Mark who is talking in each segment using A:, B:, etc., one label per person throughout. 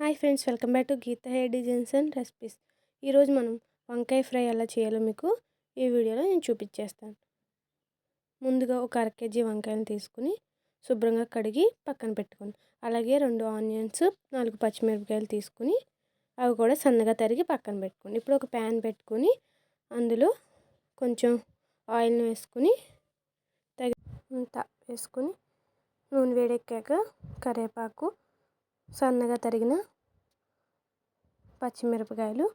A: Hi friends, welcome back to Geetha hair designs and recipes. ఈరోజు మనం వంకాయ ఫ్రై ఎలా చేయాలో మీకు ఈ వీడియోలో నేను చూపించేస్తాను. ముందుగా ఒక అర కేజీ వంకాయలు తీసుకుని శుభ్రంగా కడిగి పక్కన పెట్టుకోండి. అలాగే 2 ఆనియన్స్, 4 పచ్చిమిరపకాయలు తీసుకుని అవి కూడా సన్నగా తరిగి పక్కన పెట్టుకోండి. ఇప్పుడు ఒక ప్యాన్ పెట్టుకుని అందులో కొంచెం ఆయిల్ని వేసుకుని తగినంత వేసుకుని నూనె వేడెక్కాక కరివేపాకు, సన్నగా తరిగిన పచ్చిమిరపకాయలు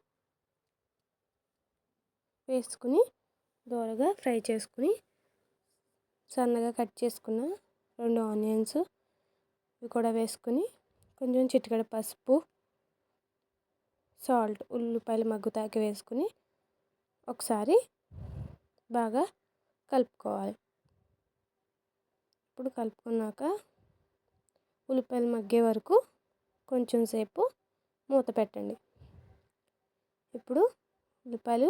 A: వేసుకుని దోరగా ఫ్రై చేసుకుని సన్నగా కట్ చేసుకున్న 2 ఆనియన్స్ ఇవి కూడా వేసుకుని కొంచెం చిటికెడు పసుపు, సాల్ట్, ఉల్లిపాయలు మగ్గుతాకి వేసుకుని ఒకసారి బాగా కలుపుకోవాలి. ఇప్పుడు కలుపుకున్నాక ఉల్లిపాయలు మగ్గే వరకు కొంచెం సేపు మూత పెట్టండి. ఇప్పుడు ఉల్లిపాయలు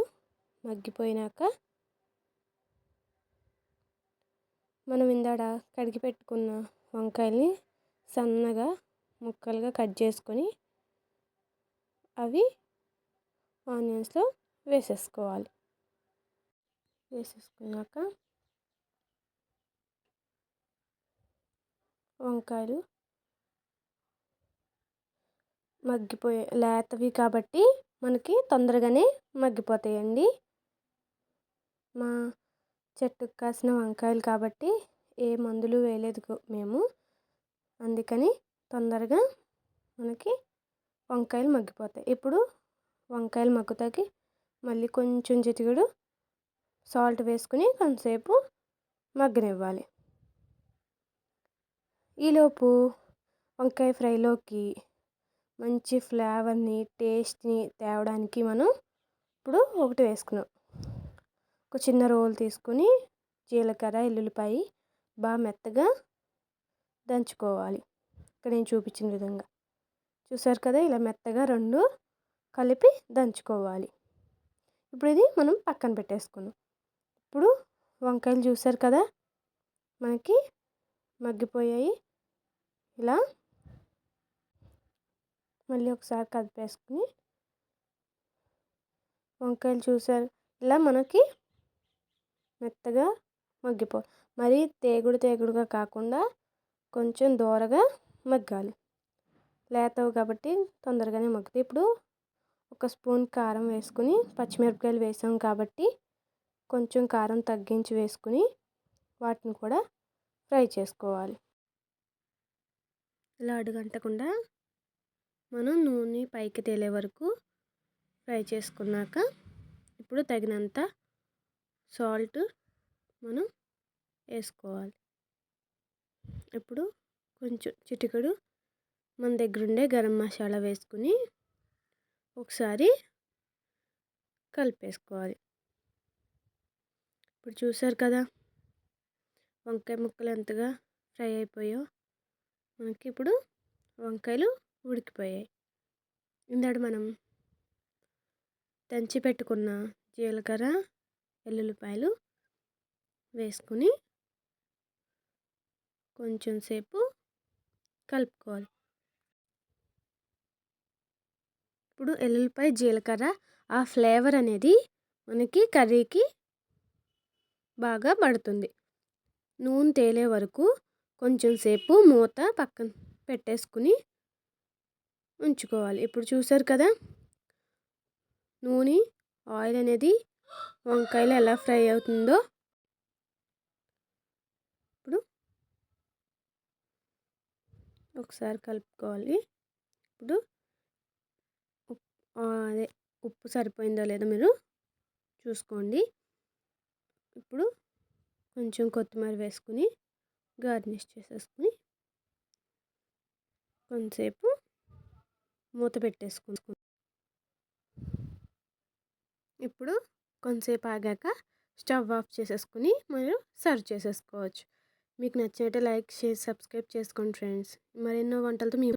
A: మగ్గిపోయినాక మనం ఇందాక కడిగి పెట్టుకున్న వంకాయల్ని సన్నగా ముక్కలుగా కట్ చేసుకొని అవి ఆనియన్స్లో వేసేసుకోవాలి. వేసేసుకున్నాక వంకాయలు మగ్గిపోయే లేతవి కాబట్టి మనకి తొందరగానే మగ్గిపోతాయండి. మా చెట్టుకు కాసిన వంకాయలు కాబట్టి ఏ మందులు వేయలేదు మేము, అందుకని తొందరగా మనకి వంకాయలు మగ్గిపోతాయి. ఇప్పుడు వంకాయలు మగ్గుతాకి మళ్ళీ కొంచెం చిటికెడు సాల్ట్ వేసుకుని కొంతసేపు మగ్గనివ్వాలి. ఈలోపు వంకాయ ఫ్రైలోకి మంచి ఫ్లేవర్ని, టేస్ట్ని తేవడానికి మనం ఇప్పుడు ఒకటి వేసుకున్నాం. ఒక చిన్న రోల్ తీసుకుని జీలకర్ర, ఎల్లుల్లిపాయ బాగా మెత్తగా దంచుకోవాలి. ఇక్కడ నేను చూపించిన విధంగా చూసారు కదా, ఇలా మెత్తగా 2 కలిపి దంచుకోవాలి. ఇప్పుడు ఇది మనం పక్కన పెట్టేసుకున్నాం. ఇప్పుడు వంకాయలు చూసారు కదా మనకి మగ్గిపోయాయి. ఇలా మళ్ళీ ఒకసారి కలిపేసుకుని వంకాయలు చూసారు ఇలా మనకి మెత్తగా మరి తేగుడుగా కాకుండా కొంచెం దోరగా మగ్గాలి. లేతవు కాబట్టి తొందరగానే మగ్గుతాయి. ఇప్పుడు ఒక స్పూన్ కారం వేసుకుని, పచ్చిమిరపకాయలు వేసాం కాబట్టి కొంచెం కారం తగ్గించి వేసుకుని వాటిని కూడా ఫ్రై చేసుకోవాలి. ఇలా అడుగంటకుండా మనం నూనె పైకి తేలే వరకు ఫ్రై చేసుకున్నాక ఇప్పుడు తగినంత సాల్ట్ మనం వేసుకోవాలి. ఇప్పుడు కొంచెం చిటికెడు మన దగ్గర ఉండే గరం మసాలా వేసుకుని ఒకసారి కలిపేసుకోవాలి. ఇప్పుడు చూసారు కదా వంకాయ ముక్కలు ఎంతగా ఫ్రై అయిపోయాయో. మనకి ఇప్పుడు వంకాయలు ఉడికిపోయాయి. ఇందాక మనం దంచి పెట్టుకున్న జీలకర్ర, ఎల్లుల్లిపాయలు వేసుకుని కొంచెం సేపు కలుపుకోవాలి. ఇప్పుడు ఎల్లుల్లిపాయ, జీలకర్ర ఆ ఫ్లేవర్ అనేది మనకి కర్రీకి బాగా పడుతుంది. నూనె తేలే వరకు కొంచెం సేపు మూత పక్కన పెట్టేసుకుని ఉంచుకోవాలి. ఇప్పుడు చూసారు కదా నూనె, ఆయిల్ అనేది వంకాయలు ఎలా ఫ్రై అవుతుందో. ఇప్పుడు ఒకసారి కలుపుకోవాలి. ఇప్పుడు ఉప్పు సరిపోయిందో లేదో మీరు చూసుకోండి. ఇప్పుడు కొంచెం కొత్తిమీర వేసుకుని గార్నిష్ చేసేసుకుని కొంతసేపు మూత పెట్టేసుకుంటాం. ఇప్పుడు కొంతసేపు ఆగాక స్టవ్ ఆఫ్ చేసేసుకుని మీరు సర్వ్ చేసేసుకోవచ్చు. మీకు నచ్చినట్టే లైక్, షేర్, సబ్స్క్రైబ్ చేసుకోండి ఫ్రెండ్స్. మరెన్నో వంటలతో మీ